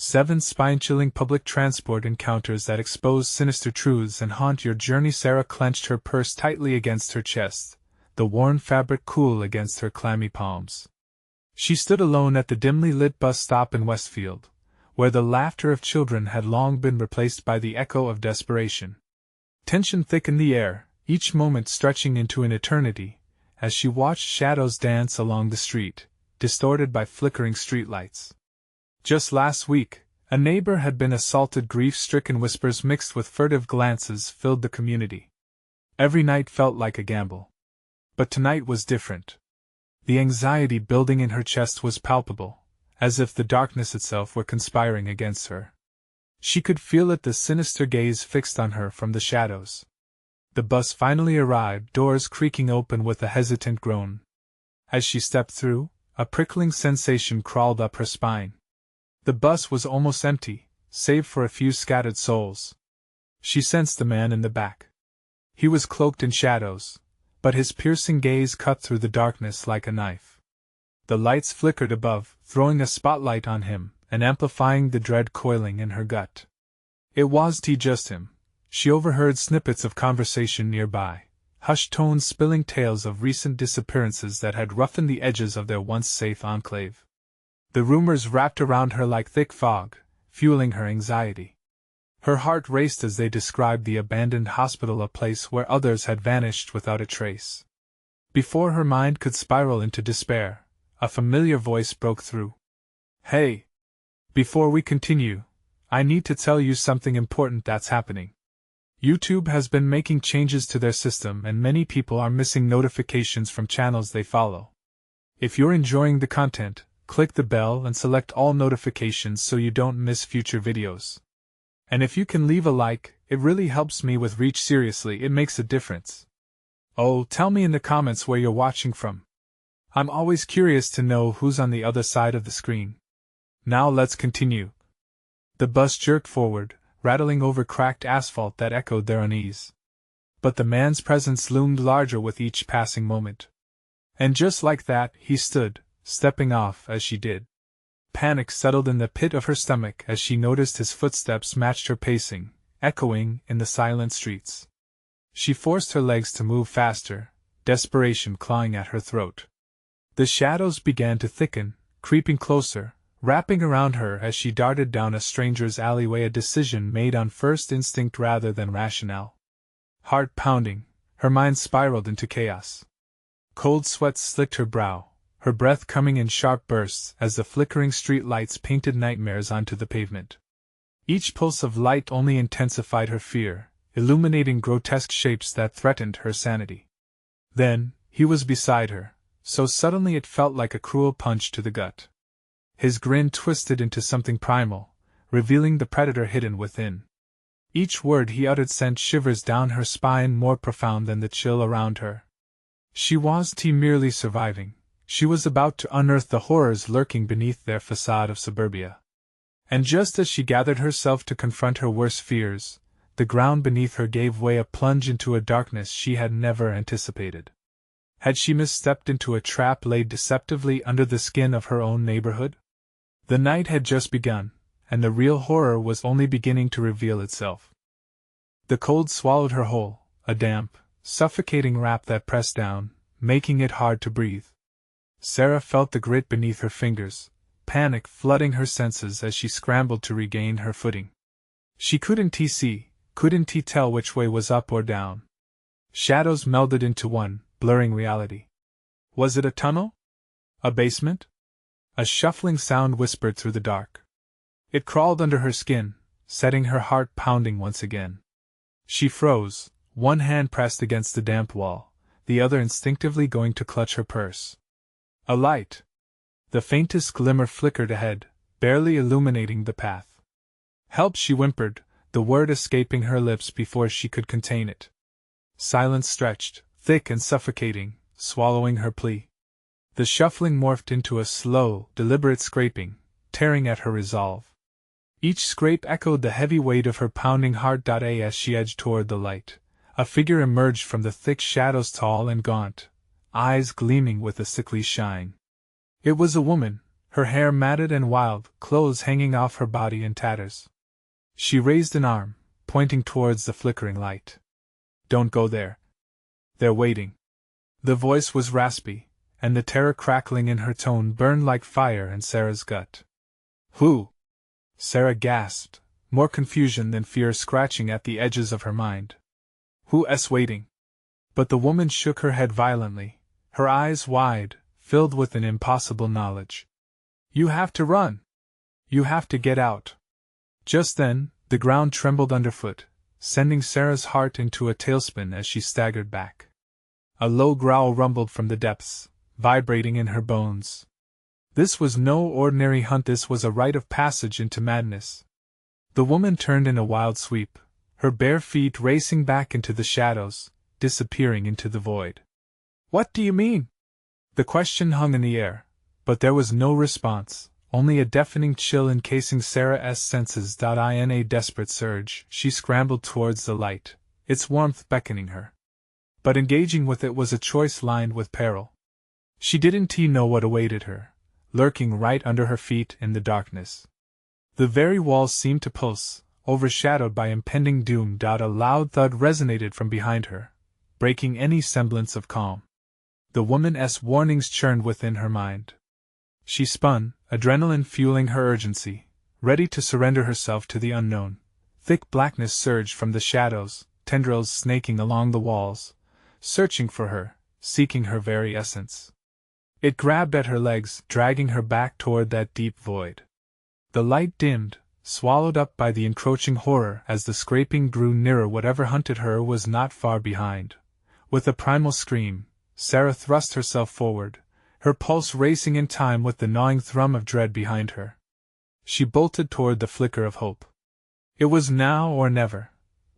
7 spine-chilling public transport encounters that expose sinister truths and haunt your journey. Sara clenched her purse tightly against her chest, the worn fabric cool against her clammy palms. She stood alone at the dimly lit bus stop in Westfield, where the laughter of children had long been replaced by the echo of desperation. Tension thickened the air, each moment stretching into an eternity, as she watched shadows dance along the street, distorted by flickering streetlights. Just last week, a neighbor had been assaulted. Grief-stricken whispers mixed with furtive glances filled the community. Every night felt like a gamble. But tonight was different. The anxiety building in her chest was palpable, as if the darkness itself were conspiring against her. She could feel it, the sinister gaze fixed on her from the shadows. The bus finally arrived, doors creaking open with a hesitant groan. As she stepped through, a prickling sensation crawled up her spine. The bus was almost empty, save for a few scattered souls. She sensed the man in the back. He was cloaked in shadows, but his piercing gaze cut through the darkness like a knife. The lights flickered above, throwing a spotlight on him, and amplifying the dread coiling in her gut. It wasn't just him. She overheard snippets of conversation nearby, hushed tones spilling tales of recent disappearances that had roughened the edges of their once safe enclave. The rumors wrapped around her like thick fog, fueling her anxiety. Her heart raced as they described the abandoned hospital, a place where others had vanished without a trace. Before her mind could spiral into despair, a familiar voice broke through. "Hey! Before we continue, I need to tell you something important that's happening. YouTube has been making changes to their system and many people are missing notifications from channels they follow. If you're enjoying the content, click the bell and select all notifications so you don't miss future videos. And if you can leave a like, it really helps me with reach. Seriously, it makes a difference. Oh, tell me in the comments where you're watching from. I'm always curious to know who's on the other side of the screen. Now let's continue." The bus jerked forward, rattling over cracked asphalt that echoed their unease. But the man's presence loomed larger with each passing moment. And just like that, he stood, stepping off as she did. Panic settled in the pit of her stomach as she noticed his footsteps matched her pacing, echoing in the silent streets. She forced her legs to move faster, desperation clawing at her throat. The shadows began to thicken, creeping closer, wrapping around her as she darted down a stranger's alleyway, a decision made on first instinct rather than rationale. Heart pounding, her mind spiraled into chaos. Cold sweat slicked her brow, her breath coming in sharp bursts as the flickering street lights painted nightmares onto the pavement. Each pulse of light only intensified her fear, illuminating grotesque shapes that threatened her sanity. Then, he was beside her, so suddenly it felt like a cruel punch to the gut. His grin twisted into something primal, revealing the predator hidden within. Each word he uttered sent shivers down her spine, more profound than the chill around her. She wasn't merely surviving, she was about to unearth the horrors lurking beneath their facade of suburbia. And just as she gathered herself to confront her worst fears, the ground beneath her gave way, a plunge into a darkness she had never anticipated. Had she misstepped into a trap laid deceptively under the skin of her own neighborhood? The night had just begun, and the real horror was only beginning to reveal itself. The cold swallowed her whole, a damp, suffocating wrap that pressed down, making it hard to breathe. Sara felt the grit beneath her fingers, panic flooding her senses as she scrambled to regain her footing. She couldn't tell which way was up or down. Shadows melded into one, blurring reality. Was it a tunnel? A basement? A shuffling sound whispered through the dark. It crawled under her skin, setting her heart pounding once again. She froze, one hand pressed against the damp wall, the other instinctively going to clutch her purse. A light. The faintest glimmer flickered ahead, barely illuminating the path. "Help!" she whimpered, the word escaping her lips before she could contain it. Silence stretched, thick and suffocating, swallowing her plea. The shuffling morphed into a slow, deliberate scraping, tearing at her resolve. Each scrape echoed the heavy weight of her pounding heart. As she edged toward the light, a figure emerged from the thick shadows, tall and gaunt, eyes gleaming with a sickly shine. It was a woman, her hair matted and wild, clothes hanging off her body in tatters. She raised an arm, pointing towards the flickering light. "Don't go there. They're waiting." The voice was raspy, and the terror crackling in her tone burned like fire in Sara's gut. "Who?" Sara gasped, more confusion than fear scratching at the edges of her mind. "Who's waiting?" But the woman shook her head violently, her eyes wide, filled with an impossible knowledge. "You have to run! You have to get out!" Just then, the ground trembled underfoot, sending Sara's heart into a tailspin as she staggered back. A low growl rumbled from the depths, vibrating in her bones. This was no ordinary hunt, this was a rite of passage into madness. The woman turned in a wild sweep, her bare feet racing back into the shadows, disappearing into the void. "What do you mean?" The question hung in the air, but there was no response, only a deafening chill encasing Sara's senses. In a desperate surge, she scrambled towards the light, its warmth beckoning her. But engaging with it was a choice lined with peril. She didn't know what awaited her, lurking right under her feet in the darkness. The very walls seemed to pulse, overshadowed by impending doom. A loud thud resonated from behind her, breaking any semblance of calm. The woman's warnings churned within her mind. She spun, adrenaline fueling her urgency, ready to surrender herself to the unknown. Thick blackness surged from the shadows, tendrils snaking along the walls, searching for her, seeking her very essence. It grabbed at her legs, dragging her back toward that deep void. The light dimmed, swallowed up by the encroaching horror as the scraping grew nearer. Whatever hunted her was not far behind. With a primal scream, Sara thrust herself forward, her pulse racing in time with the gnawing thrum of dread behind her. She bolted toward the flicker of hope. It was now or never.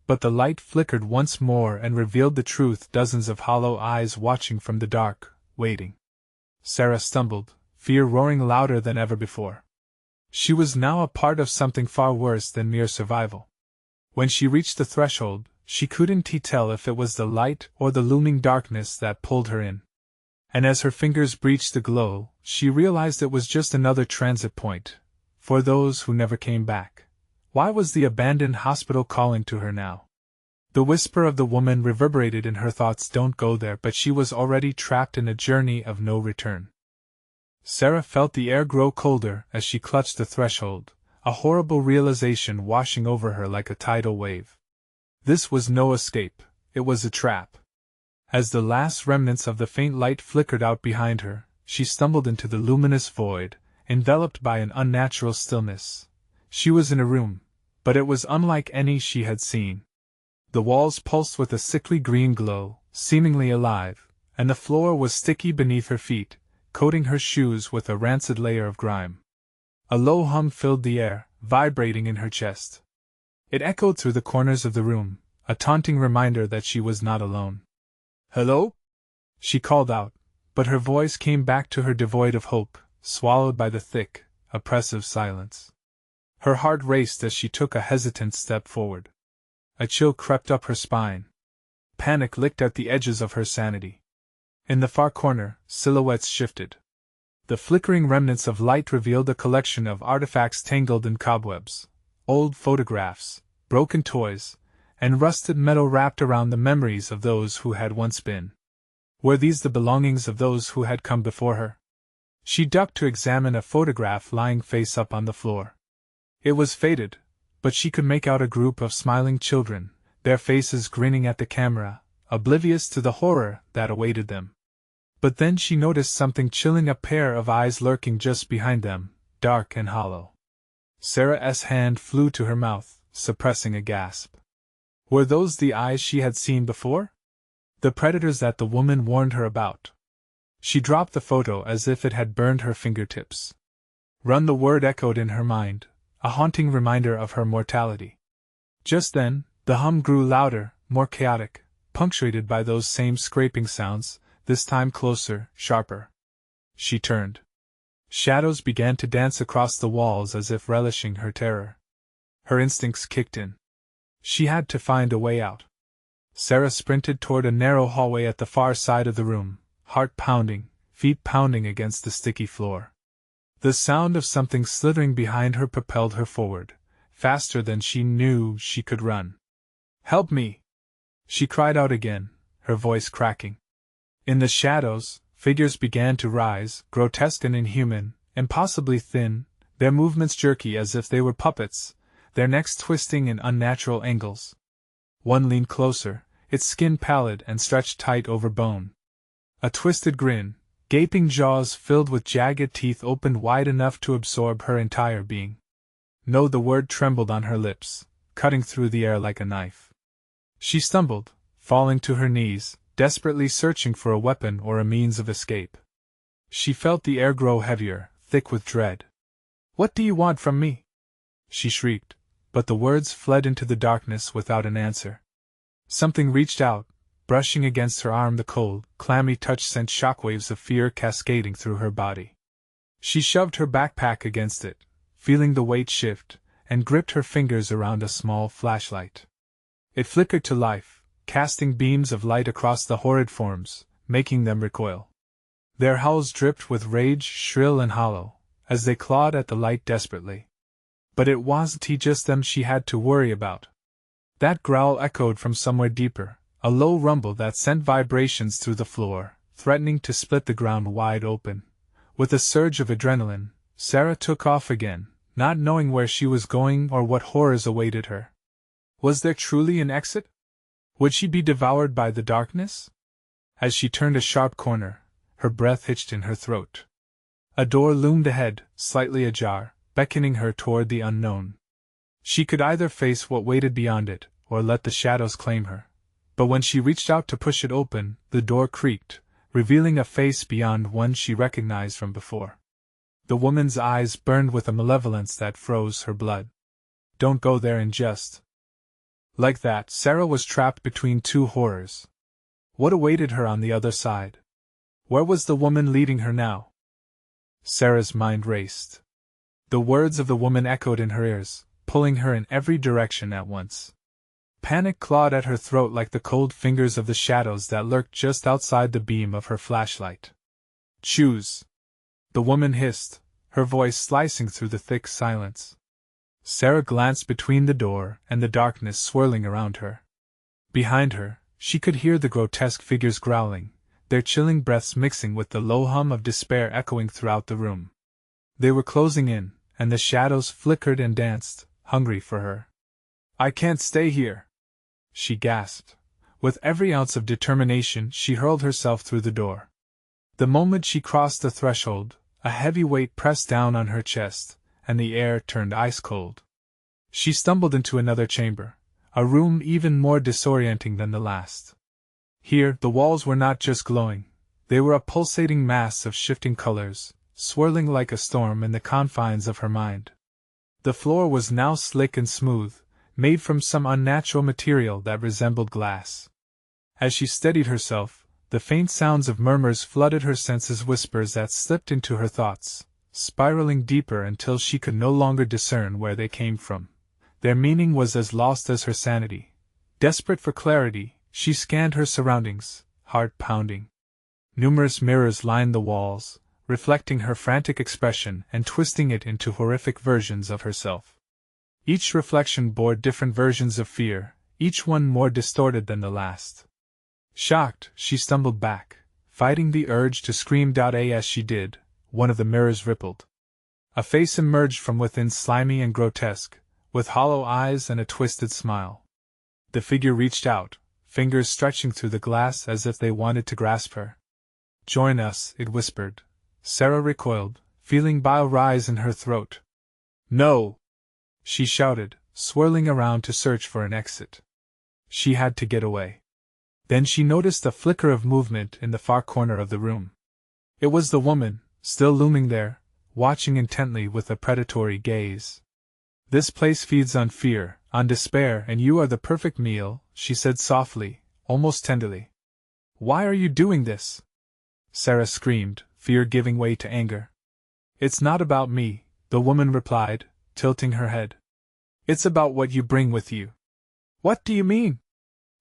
But the light flickered once more and revealed the truth, dozens of hollow eyes watching from the dark, waiting. Sara stumbled, fear roaring louder than ever before. She was now a part of something far worse than mere survival. When she reached the threshold, she couldn't tell if it was the light or the looming darkness that pulled her in. And as her fingers breached the glow, she realized it was just another transit point, for those who never came back. Why was the abandoned hospital calling to her now? The whisper of the woman reverberated in her thoughts, "Don't go there," but she was already trapped in a journey of no return. Sara felt the air grow colder as she clutched the threshold, a horrible realization washing over her like a tidal wave. This was no escape, it was a trap. As the last remnants of the faint light flickered out behind her, she stumbled into the luminous void, enveloped by an unnatural stillness. She was in a room, but it was unlike any she had seen. The walls pulsed with a sickly green glow, seemingly alive, and the floor was sticky beneath her feet, coating her shoes with a rancid layer of grime. A low hum filled the air, vibrating in her chest. It echoed through the corners of the room, a taunting reminder that she was not alone. "Hello?" she called out, but her voice came back to her devoid of hope, swallowed by the thick, oppressive silence. Her heart raced as she took a hesitant step forward. A chill crept up her spine. Panic licked at the edges of her sanity. In the far corner, silhouettes shifted. The flickering remnants of light revealed a collection of artifacts tangled in cobwebs, old photographs, broken toys, and rusted metal wrapped around the memories of those who had once been. Were these the belongings of those who had come before her? She ducked to examine a photograph lying face up on the floor. It was faded, but she could make out a group of smiling children, their faces grinning at the camera, oblivious to the horror that awaited them. But then she noticed something chilling, a pair of eyes lurking just behind them, dark and hollow. Sara's hand flew to her mouth, suppressing a gasp. Were those the eyes she had seen before? The predators that the woman warned her about. She dropped the photo as if it had burned her fingertips. Run, the word echoed in her mind, a haunting reminder of her mortality. Just then, the hum grew louder, more chaotic, punctuated by those same scraping sounds, this time closer, sharper. She turned. Shadows began to dance across the walls as if relishing her terror. Her instincts kicked in. She had to find a way out. Sara sprinted toward a narrow hallway at the far side of the room, heart pounding, feet pounding against the sticky floor. The sound of something slithering behind her propelled her forward, faster than she knew she could run. "Help me!" she cried out again, her voice cracking. In the shadows, figures began to rise, grotesque and inhuman, impossibly thin, their movements jerky as if they were puppets, their necks twisting in unnatural angles. One leaned closer, its skin pallid and stretched tight over bone. A twisted grin, gaping jaws filled with jagged teeth opened wide enough to absorb her entire being. No, the word trembled on her lips, cutting through the air like a knife. She stumbled, falling to her knees, desperately searching for a weapon or a means of escape. She felt the air grow heavier, thick with dread. "What do you want from me?" she shrieked, but the words fled into the darkness without an answer. Something reached out, brushing against her arm. The cold, clammy touch sent shockwaves of fear cascading through her body. She shoved her backpack against it, feeling the weight shift, and gripped her fingers around a small flashlight. It flickered to life, casting beams of light across the horrid forms, making them recoil. Their howls dripped with rage, shrill and hollow, as they clawed at the light desperately. But it wasn't just them she had to worry about. That growl echoed from somewhere deeper, a low rumble that sent vibrations through the floor, threatening to split the ground wide open. With a surge of adrenaline, Sara took off again, not knowing where she was going or what horrors awaited her. Was there truly an exit? Would she be devoured by the darkness? As she turned a sharp corner, her breath hitched in her throat. A door loomed ahead, slightly ajar, beckoning her toward the unknown. She could either face what waited beyond it, or let the shadows claim her. But when she reached out to push it open, the door creaked, revealing a face beyond one she recognized from before. The woman's eyes burned with a malevolence that froze her blood. "Don't go there and just..." Like that, Sara was trapped between two horrors. What awaited her on the other side? Where was the woman leading her now? Sara's mind raced. The words of the woman echoed in her ears, pulling her in every direction at once. Panic clawed at her throat like the cold fingers of the shadows that lurked just outside the beam of her flashlight. "Choose," the woman hissed, her voice slicing through the thick silence. Sara glanced between the door and the darkness swirling around her. Behind her, she could hear the grotesque figures growling, their chilling breaths mixing with the low hum of despair echoing throughout the room. They were closing in, and the shadows flickered and danced, hungry for her. "I can't stay here," she gasped. With every ounce of determination, she hurled herself through the door. The moment she crossed the threshold, a heavy weight pressed down on her chest, and the air turned ice cold. She stumbled into another chamber, a room even more disorienting than the last. Here, the walls were not just glowing, they were a pulsating mass of shifting colors, swirling like a storm in the confines of her mind. The floor was now slick and smooth, made from some unnatural material that resembled glass. As she steadied herself, the faint sounds of murmurs flooded her senses, whispers that slipped into her thoughts, spiraling deeper until she could no longer discern where they came from. Their meaning was as lost as her sanity. Desperate for clarity, she scanned her surroundings, heart pounding. Numerous mirrors lined the walls, reflecting her frantic expression and twisting it into horrific versions of herself. Each reflection bore different versions of fear, each one more distorted than the last. Shocked, she stumbled back, fighting the urge to scream. As she did, one of the mirrors rippled. A face emerged from within, slimy and grotesque, with hollow eyes and a twisted smile. The figure reached out, fingers stretching through the glass as if they wanted to grasp her. "Join us," it whispered. Sara recoiled, feeling bile rise in her throat. "No!" she shouted, swirling around to search for an exit. She had to get away. Then she noticed a flicker of movement in the far corner of the room. It was the woman, still looming there, watching intently with a predatory gaze. "This place feeds on fear, on despair, and you are the perfect meal," she said softly, almost tenderly. "Why are you doing this?" Sara screamed, fear giving way to anger. "It's not about me," the woman replied, tilting her head. "It's about what you bring with you." "What do you mean?"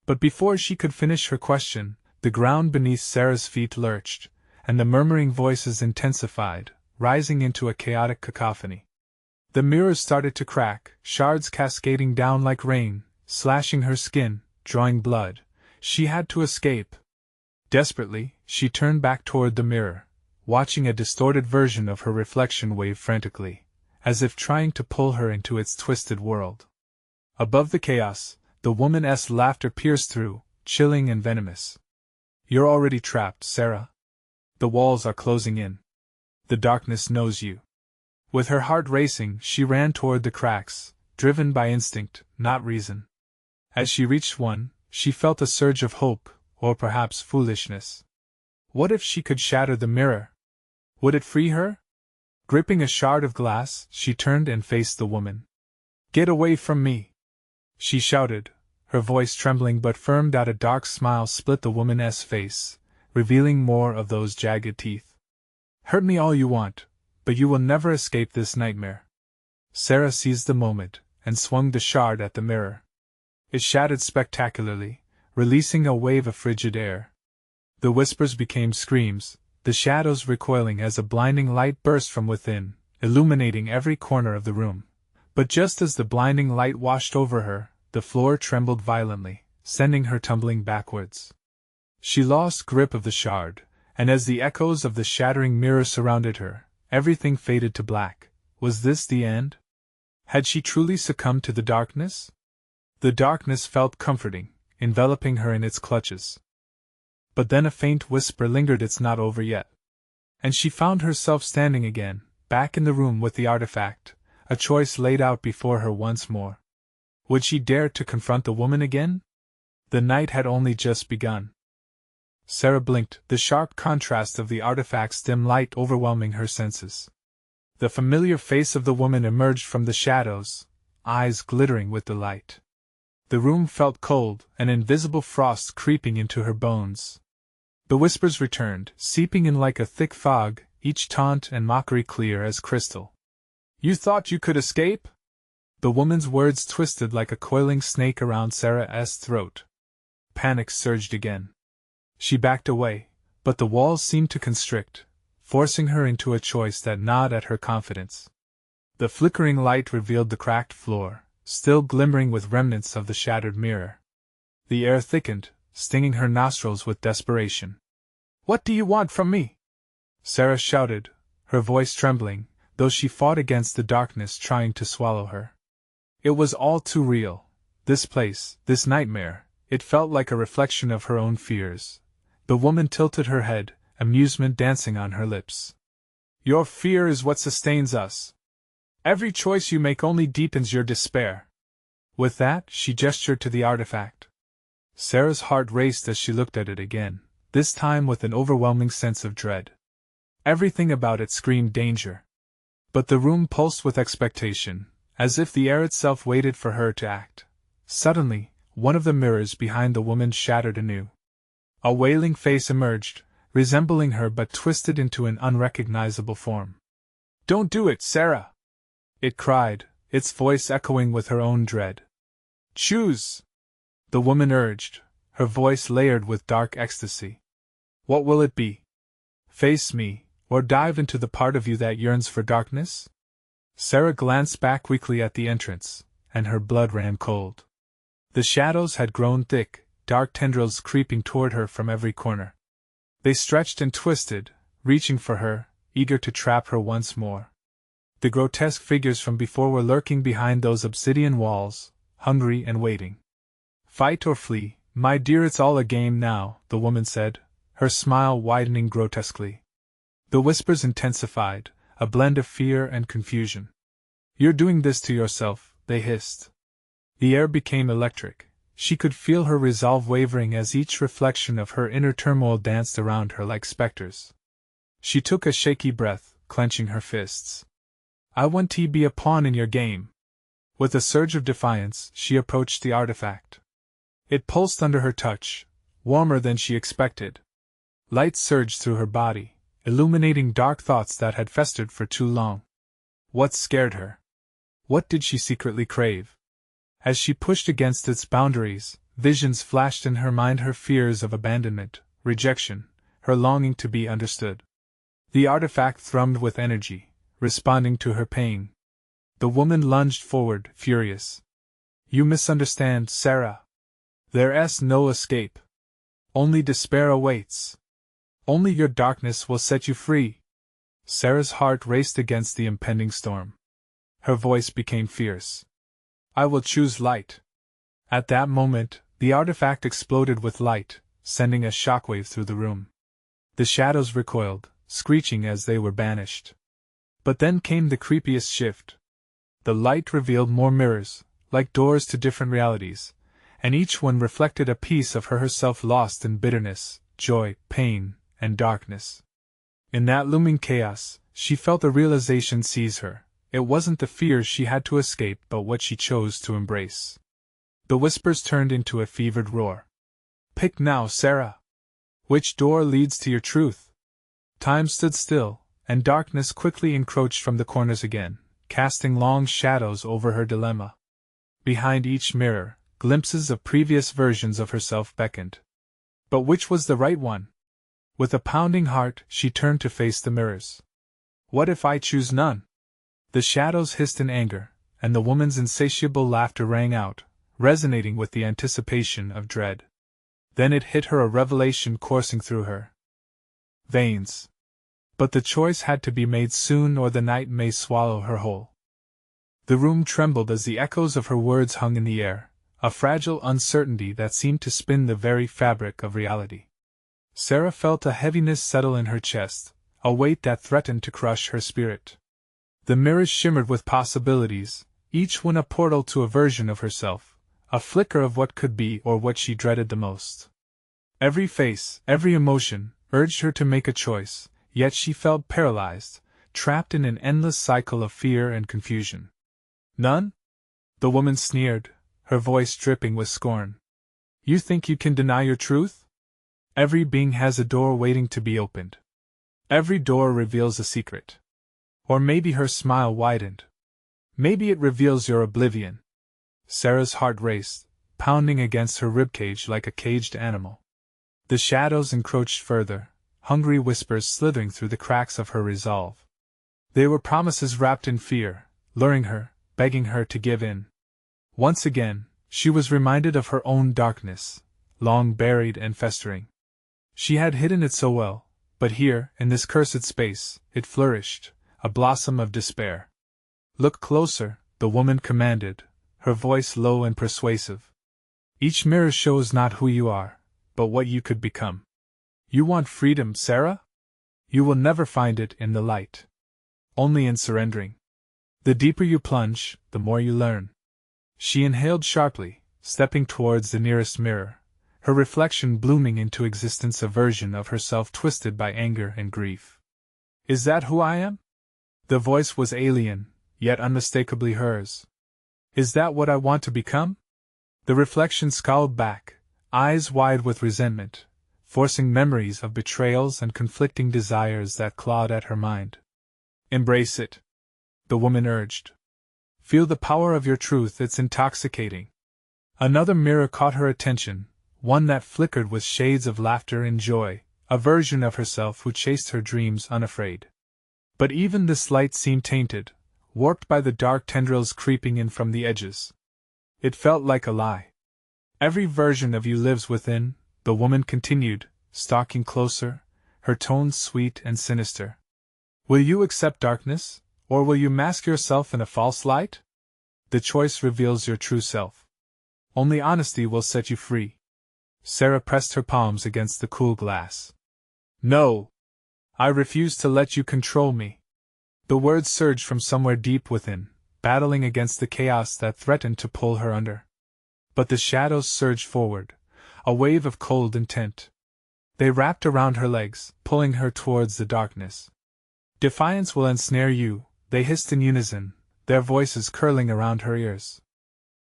But before she could finish her question, the ground beneath Sara's feet lurched, and the murmuring voices intensified, rising into a chaotic cacophony. The mirrors started to crack, shards cascading down like rain, slashing her skin, drawing blood. She had to escape. Desperately, she turned back toward the mirror, watching a distorted version of her reflection wave frantically, as if trying to pull her into its twisted world. Above the chaos, the woman's laughter pierced through, chilling and venomous. "You're already trapped, Sara. The walls are closing in. The darkness knows you." With her heart racing, she ran toward the cracks, driven by instinct, not reason. As she reached one, she felt a surge of hope, or perhaps foolishness. What if she could shatter the mirror? Would it free her? Gripping a shard of glass, she turned and faced the woman. "Get away from me!" she shouted, her voice trembling but firm. A dark smile split the woman's face, revealing more of those jagged teeth. "Hurt me all you want, but you will never escape this nightmare." Sara seized the moment, and swung the shard at the mirror. It shattered spectacularly, releasing a wave of frigid air. The whispers became screams, the shadows recoiling as a blinding light burst from within, illuminating every corner of the room. But just as the blinding light washed over her, the floor trembled violently, sending her tumbling backwards. She lost grip of the shard, and as the echoes of the shattering mirror surrounded her, everything faded to black. Was this the end? Had she truly succumbed to the darkness? The darkness felt comforting, enveloping her in its clutches. But then a faint whisper lingered, "It's not over yet." And she found herself standing again, back in the room with the artifact, a choice laid out before her once more. Would she dare to confront the woman again? The night had only just begun. Sara blinked, the sharp contrast of the artifact's dim light overwhelming her senses. The familiar face of the woman emerged from the shadows, eyes glittering with delight. The room felt cold, an invisible frost creeping into her bones. The whispers returned, seeping in like a thick fog, each taunt and mockery clear as crystal. "You thought you could escape?" The woman's words twisted like a coiling snake around Sara's throat. Panic surged again. She backed away, but the walls seemed to constrict, forcing her into a choice that gnawed at her confidence. The flickering light revealed the cracked floor, still glimmering with remnants of the shattered mirror. The air thickened, stinging her nostrils with desperation. "What do you want from me?" Sara shouted, her voice trembling, though she fought against the darkness trying to swallow her. It was all too real. This place, this nightmare, it felt like a reflection of her own fears. The woman tilted her head, amusement dancing on her lips. "Your fear is what sustains us. Every choice you make only deepens your despair." With that, she gestured to the artifact. Sara's heart raced as she looked at it again, this time with an overwhelming sense of dread. Everything about it screamed danger. But the room pulsed with expectation, as if the air itself waited for her to act. Suddenly, one of the mirrors behind the woman shattered anew. A wailing face emerged, resembling her but twisted into an unrecognizable form. "Don't do it, Sara!" it cried, its voice echoing with her own dread. "Choose!" the woman urged, her voice layered with dark ecstasy. "What will it be? Face me, or dive into the part of you that yearns for darkness?" Sara glanced back weakly at the entrance, and her blood ran cold. The shadows had grown thick, dark tendrils creeping toward her from every corner. They stretched and twisted, reaching for her, eager to trap her once more. The grotesque figures from before were lurking behind those obsidian walls, hungry and waiting. "Fight or flee, my dear, it's all a game now," the woman said, her smile widening grotesquely. The whispers intensified, a blend of fear and confusion. "You're doing this to yourself," they hissed. The air became electric. She could feel her resolve wavering as each reflection of her inner turmoil danced around her like specters. She took a shaky breath, clenching her fists. "I want to be a pawn in your game." With a surge of defiance, she approached the artifact. It pulsed under her touch, warmer than she expected. Light surged through her body, illuminating dark thoughts that had festered for too long. What scared her? What did she secretly crave? As she pushed against its boundaries, visions flashed in her mind, her fears of abandonment, rejection, her longing to be understood. The artifact thrummed with energy, responding to her pain. The woman lunged forward, furious. You misunderstand, Sara. There's no escape. Only despair awaits. Only your darkness will set you free. Sara's heart raced against the impending storm. Her voice became fierce. I will choose light. At that moment, the artifact exploded with light, sending a shockwave through the room. The shadows recoiled, screeching as they were banished. But then came the creepiest shift. The light revealed more mirrors, like doors to different realities, and each one reflected a piece of her herself lost in bitterness, joy, pain, and darkness. In that looming chaos, she felt the realization seize her. It wasn't the fear she had to escape but what she chose to embrace. The whispers turned into a fevered roar. Pick now, Sara. Which door leads to your truth? Time stood still, and darkness quickly encroached from the corners again, casting long shadows over her dilemma. Behind each mirror, glimpses of previous versions of herself beckoned. But which was the right one? With a pounding heart, she turned to face the mirrors. What if I choose none? The shadows hissed in anger, and the woman's insatiable laughter rang out, resonating with the anticipation of dread. Then it hit her, a revelation coursing through her veins. But the choice had to be made soon, or the night may swallow her whole. The room trembled as the echoes of her words hung in the air, a fragile uncertainty that seemed to spin the very fabric of reality. Sara felt a heaviness settle in her chest, a weight that threatened to crush her spirit. The mirrors shimmered with possibilities, each one a portal to a version of herself, a flicker of what could be or what she dreaded the most. Every face, every emotion, urged her to make a choice, yet she felt paralyzed, trapped in an endless cycle of fear and confusion. None? The woman sneered, her voice dripping with scorn. You think you can deny your truth? Every being has a door waiting to be opened. Every door reveals a secret. Or maybe her smile widened. Maybe it reveals your oblivion. Sara's heart raced, pounding against her ribcage like a caged animal. The shadows encroached further, hungry whispers slithering through the cracks of her resolve. They were promises wrapped in fear, luring her, begging her to give in. Once again, she was reminded of her own darkness, long buried and festering. She had hidden it so well, but here, in this cursed space, it flourished, a blossom of despair. Look closer, the woman commanded, her voice low and persuasive. Each mirror shows not who you are, but what you could become. You want freedom, Sara? You will never find it in the light. Only in surrendering. The deeper you plunge, the more you learn. She inhaled sharply, stepping towards the nearest mirror, her reflection blooming into existence, a version of herself twisted by anger and grief. Is that who I am? The voice was alien, yet unmistakably hers. Is that what I want to become? The reflection scowled back, eyes wide with resentment, forcing memories of betrayals and conflicting desires that clawed at her mind. Embrace it, the woman urged. Feel the power of your truth, it's intoxicating. Another mirror caught her attention, one that flickered with shades of laughter and joy, a version of herself who chased her dreams unafraid. But even this light seemed tainted, warped by the dark tendrils creeping in from the edges. It felt like a lie. Every version of you lives within, the woman continued, stalking closer, her tones sweet and sinister. Will you accept darkness, or will you mask yourself in a false light? The choice reveals your true self. Only honesty will set you free. Sara pressed her palms against the cool glass. No! I refuse to let you control me. The words surged from somewhere deep within, battling against the chaos that threatened to pull her under. But the shadows surged forward, a wave of cold intent. They wrapped around her legs, pulling her towards the darkness. Defiance will ensnare you, they hissed in unison, their voices curling around her ears.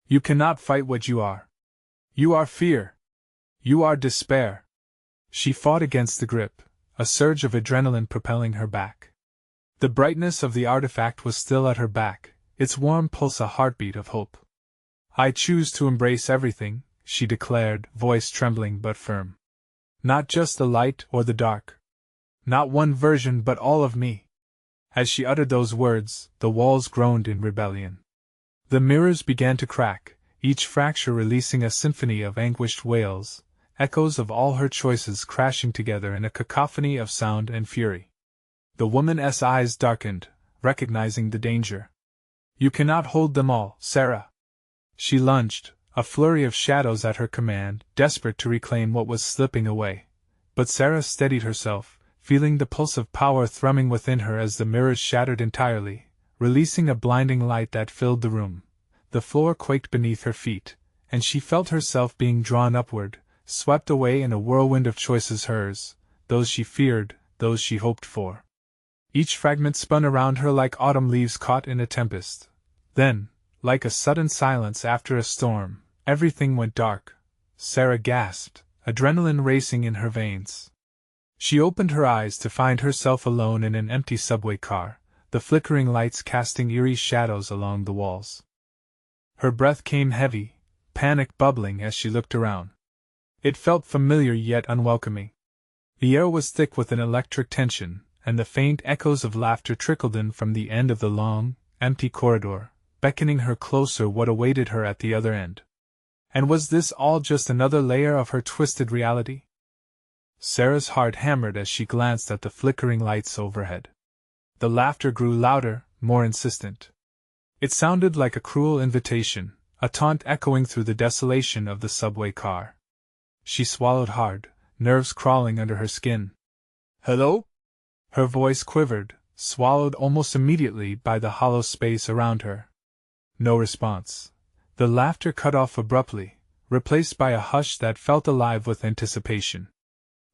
You cannot fight what you are. You are fear. You are despair. She fought against the grip, a surge of adrenaline propelling her back. The brightness of the artifact was still at her back, its warm pulse a heartbeat of hope. I choose to embrace everything, she declared, voice trembling but firm. Not just the light or the dark. Not one version but all of me. As she uttered those words, the walls groaned in rebellion. The mirrors began to crack, each fracture releasing a symphony of anguished wails, echoes of all her choices crashing together in a cacophony of sound and fury. The woman's eyes darkened, recognizing the danger. You cannot hold them all, Sara. She lunged, a flurry of shadows at her command, desperate to reclaim what was slipping away. But Sara steadied herself, feeling the pulse of power thrumming within her as the mirrors shattered entirely, releasing a blinding light that filled the room. The floor quaked beneath her feet, and she felt herself being drawn upward, swept away in a whirlwind of choices, hers, those she feared, those she hoped for. Each fragment spun around her like autumn leaves caught in a tempest. Then, like a sudden silence after a storm, everything went dark. Sara gasped, adrenaline racing in her veins. She opened her eyes to find herself alone in an empty subway car, the flickering lights casting eerie shadows along the walls. Her breath came heavy, panic bubbling as she looked around. It felt familiar yet unwelcoming. The air was thick with an electric tension, and the faint echoes of laughter trickled in from the end of the long, empty corridor, beckoning her closer what awaited her at the other end. And was this all just another layer of her twisted reality? Sara's heart hammered as she glanced at the flickering lights overhead. The laughter grew louder, more insistent. It sounded like a cruel invitation, a taunt echoing through the desolation of the subway car. She swallowed hard, nerves crawling under her skin. "Hello?" Her voice quivered, swallowed almost immediately by the hollow space around her. No response. The laughter cut off abruptly, replaced by a hush that felt alive with anticipation.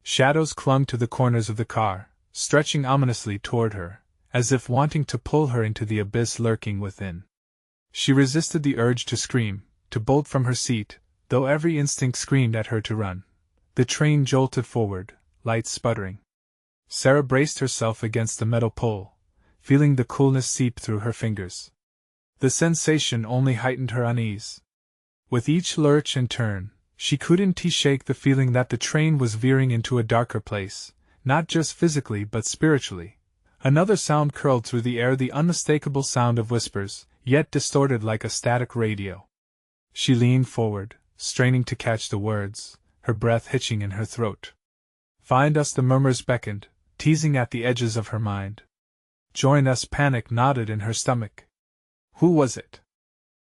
Shadows clung to the corners of the car, stretching ominously toward her, as if wanting to pull her into the abyss lurking within. She resisted the urge to scream, to bolt from her seat, though every instinct screamed at her to run. The train jolted forward, lights sputtering. Sara braced herself against the metal pole, feeling the coolness seep through her fingers. The sensation only heightened her unease. With each lurch and turn, she couldn't shake the feeling that the train was veering into a darker place, not just physically but spiritually. Another sound curled through the air, the unmistakable sound of whispers, yet distorted like a static radio. She leaned forward, straining to catch the words, her breath hitching in her throat. "Find us," the murmurs beckoned, teasing at the edges of her mind. "Join us," panic knotted in her stomach. Who was it?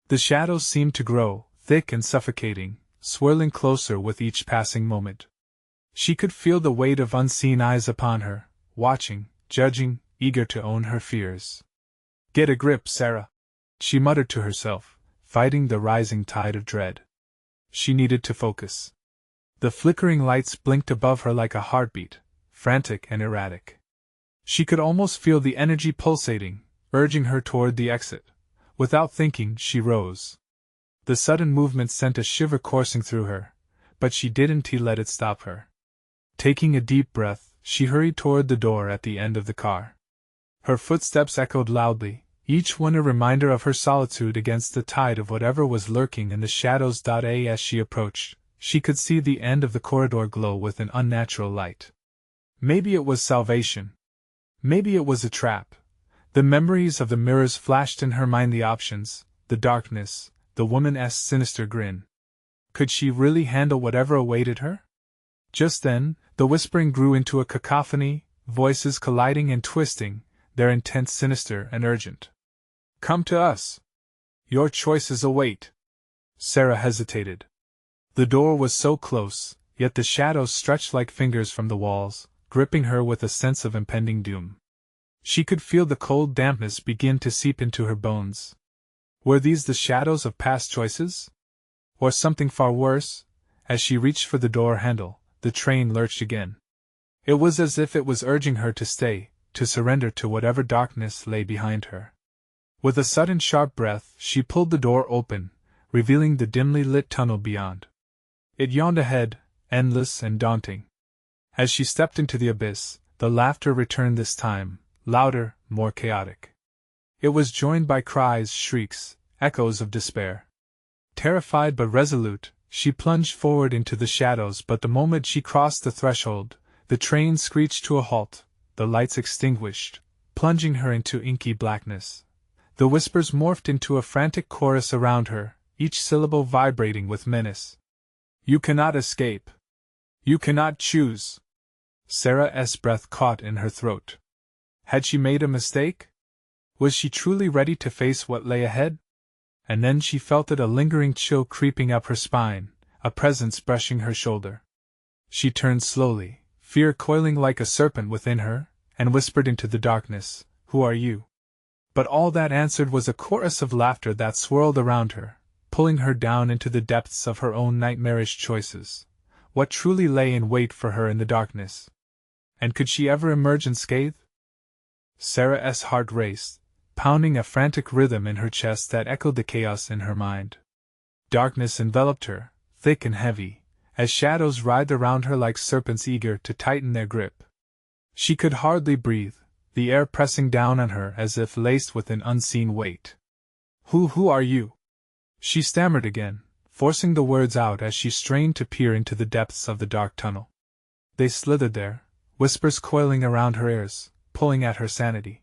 The shadows seemed to grow, thick and suffocating, swirling closer with each passing moment. She could feel the weight of unseen eyes upon her, watching, judging, eager to own her fears. "Get a grip, Sara," she muttered to herself, fighting the rising tide of dread. She needed to focus. The flickering lights blinked above her like a heartbeat, frantic and erratic. She could almost feel the energy pulsating, urging her toward the exit. Without thinking, she rose. The sudden movement sent a shiver coursing through her, but she didn't let it stop her. Taking a deep breath, she hurried toward the door at the end of the car. Her footsteps echoed loudly, each one a reminder of her solitude against the tide of whatever was lurking in the shadows. As she approached, she could see the end of the corridor glow with an unnatural light. Maybe it was salvation. Maybe it was a trap. The memories of the mirrors flashed in her mind, the options, the darkness, the woman's sinister grin. Could she really handle whatever awaited her? Just then, the whispering grew into a cacophony, voices colliding and twisting, their intent sinister and urgent. "Come to us. Your choices await." Sara hesitated. The door was so close, yet the shadows stretched like fingers from the walls, gripping her with a sense of impending doom. She could feel the cold dampness begin to seep into her bones. Were these the shadows of past choices? Or something far worse? As she reached for the door handle, the train lurched again. It was as if it was urging her to stay, to surrender to whatever darkness lay behind her. With a sudden sharp breath, she pulled the door open, revealing the dimly lit tunnel beyond. It yawned ahead, endless and daunting. As she stepped into the abyss, the laughter returned this time, louder, more chaotic. It was joined by cries, shrieks, echoes of despair. Terrified but resolute, she plunged forward into the shadows, but the moment she crossed the threshold, the train screeched to a halt, the lights extinguished, plunging her into inky blackness. The whispers morphed into a frantic chorus around her, each syllable vibrating with menace. You cannot escape. You cannot choose. Sara's breath caught in her throat. Had she made a mistake? Was she truly ready to face what lay ahead? And then she felt a lingering chill creeping up her spine, a presence brushing her shoulder. She turned slowly, fear coiling like a serpent within her, and whispered into the darkness, "Who are you?" But all that answered was a chorus of laughter that swirled around her, pulling her down into the depths of her own nightmarish choices. What truly lay in wait for her in the darkness? And could she ever emerge unscathed? Sara's heart raced, pounding a frantic rhythm in her chest that echoed the chaos in her mind. Darkness enveloped her, thick and heavy, as shadows writhed around her like serpents eager to tighten their grip. She could hardly breathe, the air pressing down on her as if laced with an unseen weight. Who are you?" she stammered again, forcing the words out as she strained to peer into the depths of the dark tunnel. They slithered there, whispers coiling around her ears, pulling at her sanity.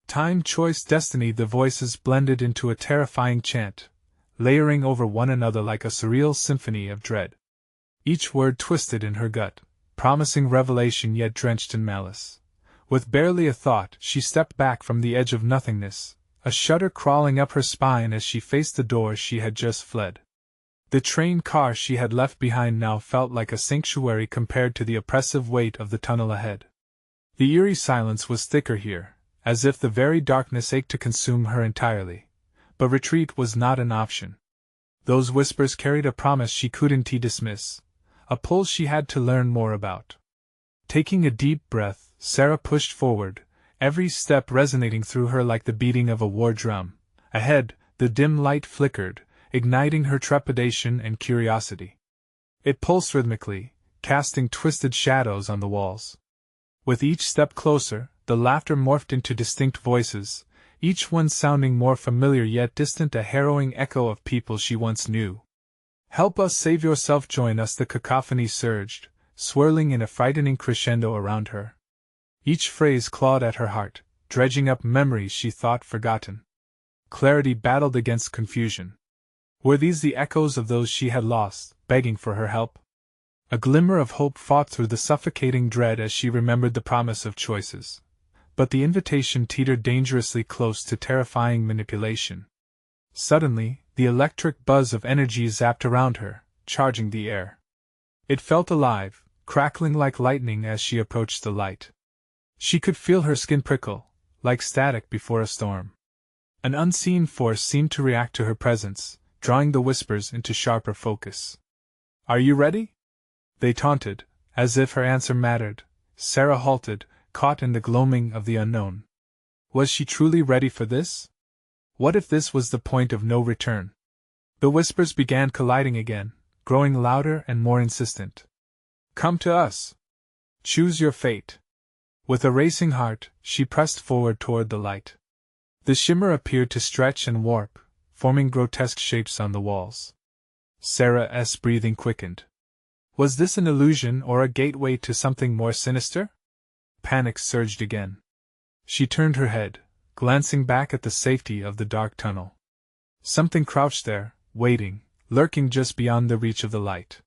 Time, choice, destiny, the voices blended into a terrifying chant, layering over one another like a surreal symphony of dread. Each word twisted in her gut, promising revelation yet drenched in malice. With barely a thought, she stepped back from the edge of nothingness, a shudder crawling up her spine as she faced the door she had just fled. The train car she had left behind now felt like a sanctuary compared to the oppressive weight of the tunnel ahead. The eerie silence was thicker here, as if the very darkness ached to consume her entirely. But retreat was not an option. Those whispers carried a promise she couldn't dismiss, a pull she had to learn more about. Taking a deep breath, Sara pushed forward, every step resonating through her like the beating of a war drum. Ahead, the dim light flickered, igniting her trepidation and curiosity. It pulsed rhythmically, casting twisted shadows on the walls. With each step closer, the laughter morphed into distinct voices, each one sounding more familiar yet distant, a harrowing echo of people she once knew. "Help us, save yourself, join us," the cacophony surged, swirling in a frightening crescendo around her. Each phrase clawed at her heart, dredging up memories she thought forgotten. Clarity battled against confusion. Were these the echoes of those she had lost, begging for her help? A glimmer of hope fought through the suffocating dread as she remembered the promise of choices. But the invitation teetered dangerously close to terrifying manipulation. Suddenly, the electric buzz of energy zapped around her, charging the air. It felt alive, crackling like lightning as she approached the light. She could feel her skin prickle, like static before a storm. An unseen force seemed to react to her presence, drawing the whispers into sharper focus. "Are you ready?" they taunted, as if her answer mattered. Sara halted, caught in the gloaming of the unknown. Was she truly ready for this? What if this was the point of no return? The whispers began colliding again, growing louder and more insistent. "Come to us. Choose your fate." With a racing heart, she pressed forward toward the light. The shimmer appeared to stretch and warp, forming grotesque shapes on the walls. Sara's breathing quickened. Was this an illusion or a gateway to something more sinister? Panic surged again. She turned her head, glancing back at the safety of the dark tunnel. Something crouched there, waiting, lurking just beyond the reach of the light.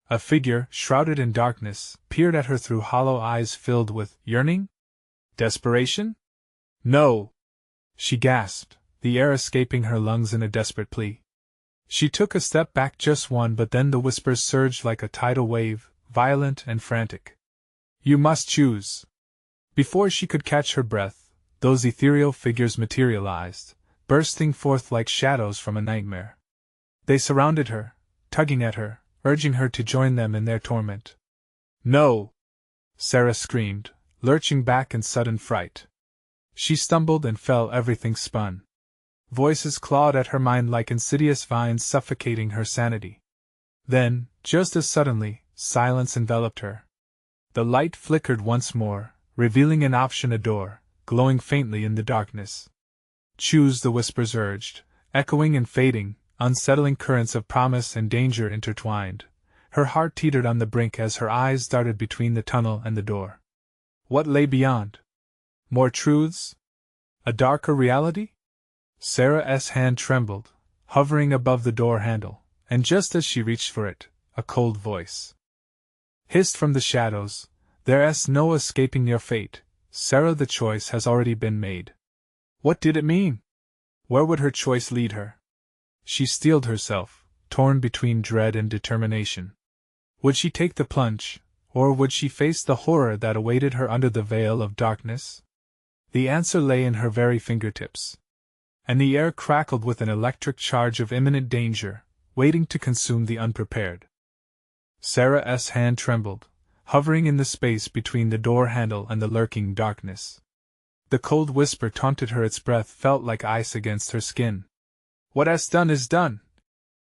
A figure, shrouded in darkness, peered at her through hollow eyes filled with yearning? Desperation? "No!" she gasped, the air escaping her lungs in a desperate plea. She took a step back, just one, but then the whispers surged like a tidal wave, violent and frantic. "You must choose." Before she could catch her breath, those ethereal figures materialized, bursting forth like shadows from a nightmare. They surrounded her, tugging at her, urging her to join them in their torment. "No!" Sara screamed, lurching back in sudden fright. She stumbled and fell, everything spun. Voices clawed at her mind like insidious vines, suffocating her sanity. Then, just as suddenly, silence enveloped her. The light flickered once more, revealing an option, a door, glowing faintly in the darkness. "Choose," the whispers urged, echoing and fading, unsettling currents of promise and danger intertwined. Her heart teetered on the brink as her eyes darted between the tunnel and the door. What lay beyond? More truths? A darker reality? Sara's hand trembled, hovering above the door handle, and just as she reached for it, a cold voice hissed from the shadows, "There's no escaping your fate, Sara. The choice has already been made." What did it mean? Where would her choice lead her? She steeled herself, torn between dread and determination. Would she take the plunge, or would she face the horror that awaited her under the veil of darkness? The answer lay in her very fingertips. And the air crackled with an electric charge of imminent danger, waiting to consume the unprepared. Sara's hand trembled, hovering in the space between the door handle and the lurking darkness. The cold whisper taunted her, its breath felt like ice against her skin. "What has done is done,"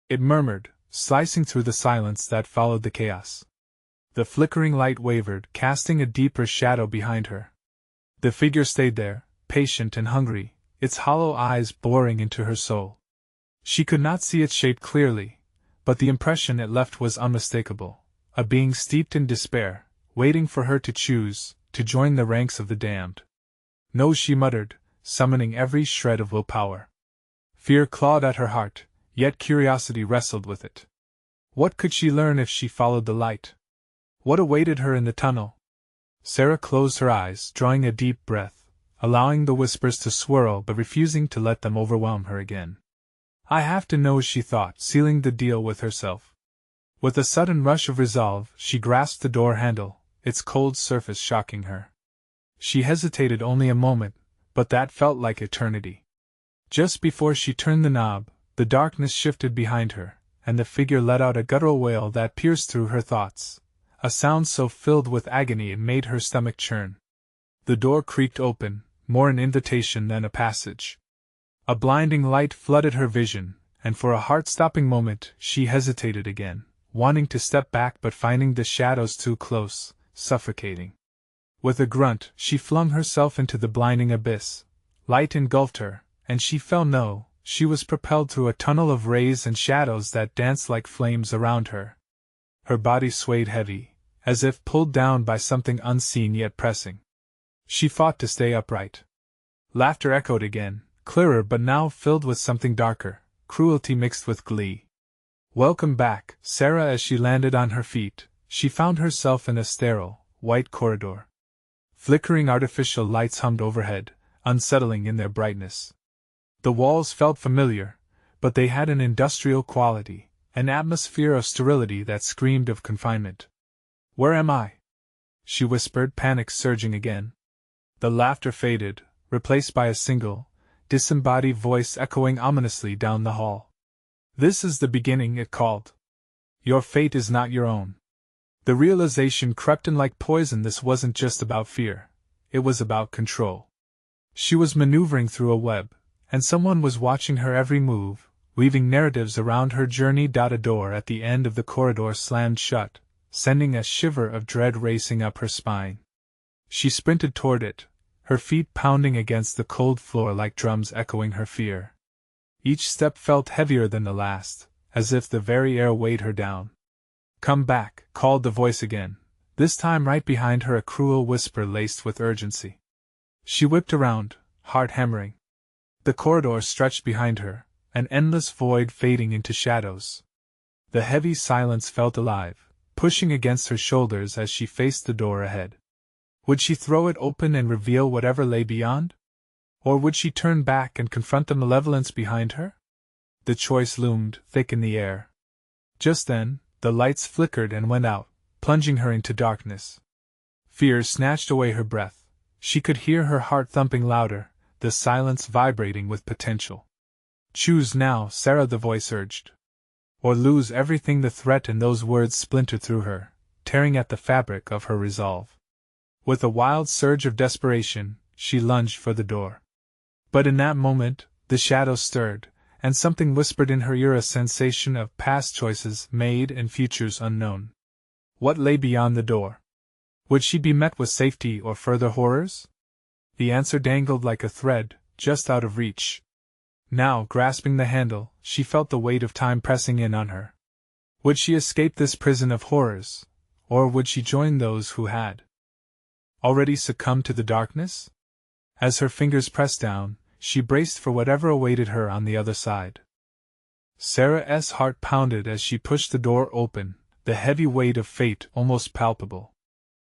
it murmured, slicing through the silence that followed the chaos. The flickering light wavered, casting a deeper shadow behind her. The figure stayed there, patient and hungry, its hollow eyes boring into her soul. She could not see its shape clearly, but the impression it left was unmistakable, a being steeped in despair, waiting for her to choose, to join the ranks of the damned. "No," she muttered, summoning every shred of willpower. Fear clawed at her heart, yet curiosity wrestled with it. What could she learn if she followed the light? What awaited her in the tunnel? Sara closed her eyes, drawing a deep breath, allowing the whispers to swirl but refusing to let them overwhelm her again. "I have to know," she thought, sealing the deal with herself. With a sudden rush of resolve, she grasped the door handle, its cold surface shocking her. She hesitated only a moment, but that felt like eternity. Just before she turned the knob, the darkness shifted behind her, and the figure let out a guttural wail that pierced through her thoughts, a sound so filled with agony it made her stomach churn. The door creaked open, more an invitation than a passage. A blinding light flooded her vision, and for a heart-stopping moment she hesitated again, wanting to step back but finding the shadows too close, suffocating. With a grunt, she flung herself into the blinding abyss. Light engulfed her, and she she was propelled through a tunnel of rays and shadows that danced like flames around her. Her body swayed heavy, as if pulled down by something unseen yet pressing. She fought to stay upright. Laughter echoed again, clearer but now filled with something darker, cruelty mixed with glee. "Welcome back, Sara." As she landed on her feet, she found herself in a sterile, white corridor. Flickering artificial lights hummed overhead, unsettling in their brightness. The walls felt familiar, but they had an industrial quality, an atmosphere of sterility that screamed of confinement. "Where am I?" she whispered, panic surging again. The laughter faded, replaced by a single, disembodied voice echoing ominously down the hall. "This is the beginning," it called. "Your fate is not your own." The realization crept in like poison. This wasn't just about fear, it was about control. She was maneuvering through a web, and someone was watching her every move, weaving narratives around her journey. A door at the end of the corridor slammed shut, sending a shiver of dread racing up her spine. She sprinted toward it, her feet pounding against the cold floor like drums echoing her fear. Each step felt heavier than the last, as if the very air weighed her down. "Come back," called the voice again, this time right behind her, a cruel whisper laced with urgency. She whipped around, heart hammering. The corridor stretched behind her, an endless void fading into shadows. The heavy silence felt alive, pushing against her shoulders as she faced the door ahead. Would she throw it open and reveal whatever lay beyond? Or would she turn back and confront the malevolence behind her? The choice loomed thick in the air. Just then, the lights flickered and went out, plunging her into darkness. Fear snatched away her breath. She could hear her heart thumping louder, the silence vibrating with potential. "Choose now, Sara," the voice urged. "Or lose everything." The threat in those words splintered through her, tearing at the fabric of her resolve. With a wild surge of desperation, she lunged for the door. But in that moment, the shadows stirred, and something whispered in her ear, a sensation of past choices made and futures unknown. What lay beyond the door? Would she be met with safety or further horrors? The answer dangled like a thread, just out of reach. Now, grasping the handle, she felt the weight of time pressing in on her. Would she escape this prison of horrors, or would she join those who had already succumbed to the darkness? As her fingers pressed down, she braced for whatever awaited her on the other side. Sara's heart pounded as she pushed the door open, the heavy weight of fate almost palpable.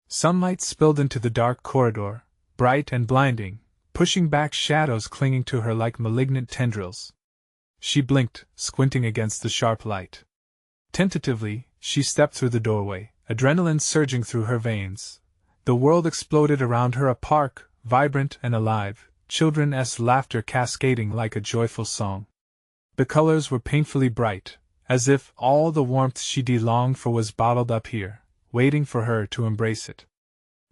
Sunlight spilled into the dark corridor, bright and blinding, pushing back shadows clinging to her like malignant tendrils. She blinked, squinting against the sharp light. Tentatively, she stepped through the doorway, adrenaline surging through her veins. The world exploded around her, a park, vibrant and alive, children's laughter cascading like a joyful song. The colors were painfully bright, as if all the warmth she'd longed for was bottled up here, waiting for her to embrace it.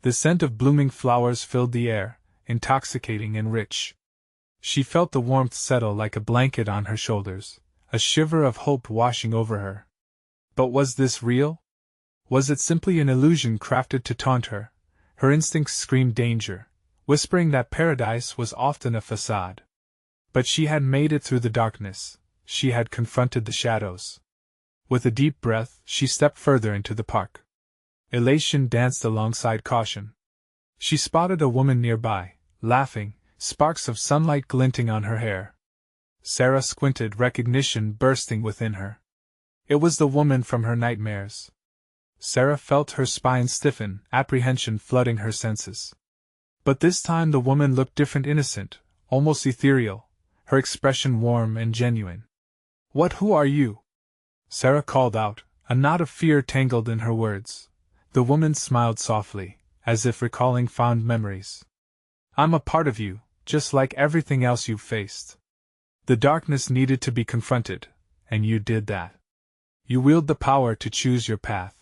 The scent of blooming flowers filled the air, intoxicating and rich. She felt the warmth settle like a blanket on her shoulders, a shiver of hope washing over her. But was this real? Was it simply an illusion crafted to taunt her? Her instincts screamed danger, whispering that paradise was often a facade. But she had made it through the darkness. She had confronted the shadows. With a deep breath, she stepped further into the park. Elation danced alongside caution. She spotted a woman nearby, laughing, sparks of sunlight glinting on her hair. Sara squinted, recognition bursting within her. It was the woman from her nightmares. Sara felt her spine stiffen, apprehension flooding her senses. But this time the woman looked different, innocent, almost ethereal, her expression warm and genuine. Who are you?" Sara called out, a knot of fear tangled in her words. The woman smiled softly, as if recalling fond memories. "I'm a part of you, just like everything else you've faced. The darkness needed to be confronted, and you did that. You wield the power to choose your path."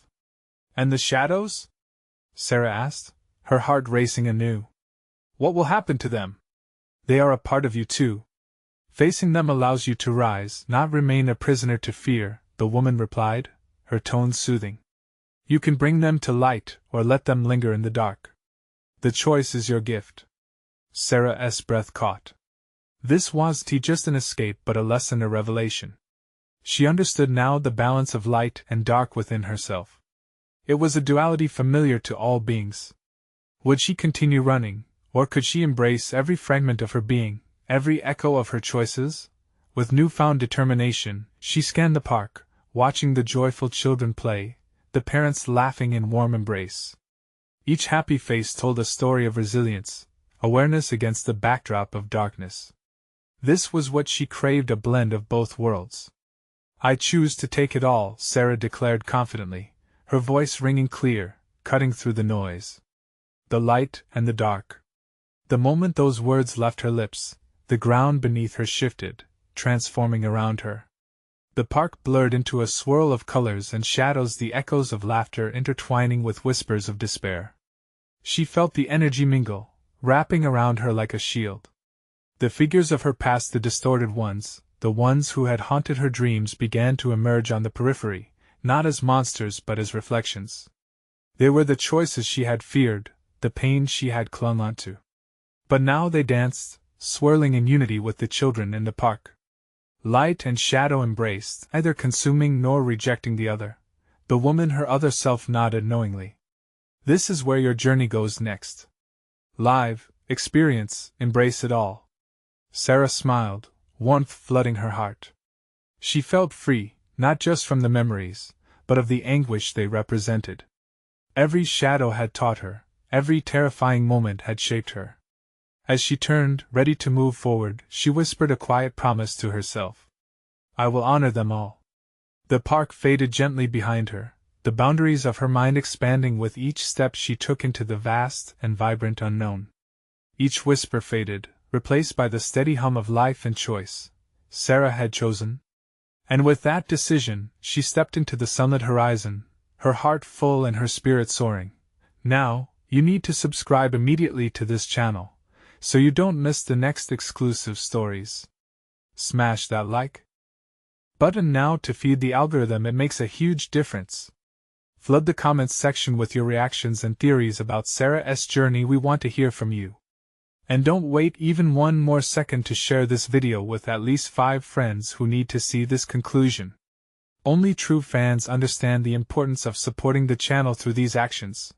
"And the shadows?" Sara asked, her heart racing anew. "What will happen to them?" "They are a part of you too. Facing them allows you to rise, not remain a prisoner to fear," the woman replied, her tone soothing. "You can bring them to light, or let them linger in the dark. The choice is your gift." Sara's breath caught. This wasn't just an escape but a lesson, a revelation. She understood now the balance of light and dark within herself. It was a duality familiar to all beings. Would she continue running, or could she embrace every fragment of her being, every echo of her choices? With newfound determination, she scanned the park, watching the joyful children play, the parents laughing in warm embrace. Each happy face told a story of resilience, awareness against the backdrop of darkness. This was what she craved, a blend of both worlds. "I choose to take it all," Sara declared confidently, her voice ringing clear, cutting through the noise. The light and the dark. The moment those words left her lips, the ground beneath her shifted, transforming around her. The park blurred into a swirl of colors and shadows, the echoes of laughter intertwining with whispers of despair. She felt the energy mingle, wrapping around her like a shield. The figures of her past, the distorted ones, the ones who had haunted her dreams, began to emerge on the periphery, not as monsters but as reflections. They were the choices she had feared, the pain she had clung onto. But now they danced, swirling in unity with the children in the park. Light and shadow embraced, neither consuming nor rejecting the other. The woman, her other self, nodded knowingly. "This is where your journey goes next. Live, experience, embrace it all." Sara smiled, warmth flooding her heart. She felt free, not just from the memories, but of the anguish they represented. Every shadow had taught her, every terrifying moment had shaped her. As she turned, ready to move forward, she whispered a quiet promise to herself. "I will honor them all." The park faded gently behind her, the boundaries of her mind expanding with each step she took into the vast and vibrant unknown. Each whisper faded, replaced by the steady hum of life and choice. Sara had chosen. And with that decision, she stepped into the sunlit horizon, her heart full and her spirit soaring. Now, you need to subscribe immediately to this channel, so you don't miss the next exclusive stories. Smash that like button now to feed the algorithm, it makes a huge difference. Flood the comments section with your reactions and theories about Sara's journey, we want to hear from you. And don't wait even one more second to share this video with at least 5 friends who need to see this conclusion. Only true fans understand the importance of supporting the channel through these actions.